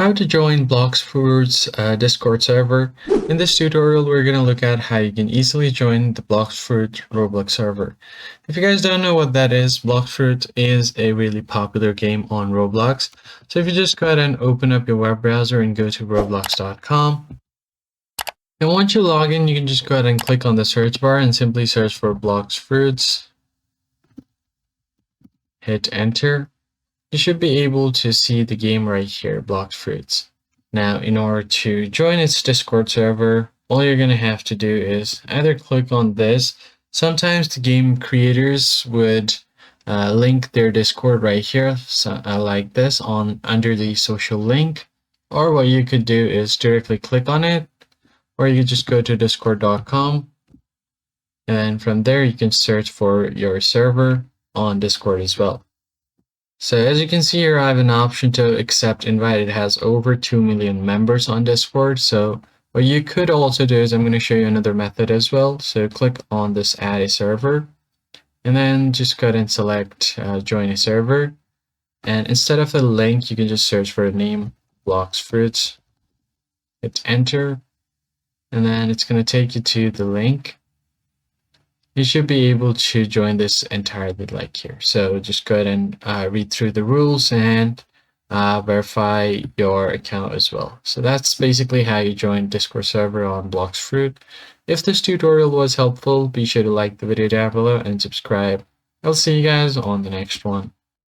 How to join Bloxfruit's Discord server. In this tutorial, we're going to look at how you can easily join the Bloxfruit Roblox server. If you guys don't know what that is, Bloxfruit is a really popular game on Roblox. So if you just go ahead and open up your web browser and go to roblox.com. And once you log in, you can just go ahead and click on the search bar and simply search for Bloxfruits. Hit enter. You should be able to see the game right here, Bloxfruits. Now, in order to join its Discord server, all you're going to have to do is either click on this. Sometimes the game creators would link their Discord right here, like this, under the social link. Or what you could do is directly click on it, or you could just go to discord.com. And from there, you can search for your server on Discord as well. So as you can see here, I have an option to accept invite. It has over 2 million members on Discord. So what you could also do is I'm going to show you another method as well. So click on this add a server and then just go ahead and select join a server. And instead of a link, you can just search for a name, Bloxfruits. Hit enter. And then it's going to take you to the link. You should be able to join this entirely like here. So just go ahead and read through the rules and verify your account as well. So that's basically how you join Discord server on Bloxfruit. If this tutorial was helpful, be sure to like the video down below and subscribe. I'll see you guys on the next one.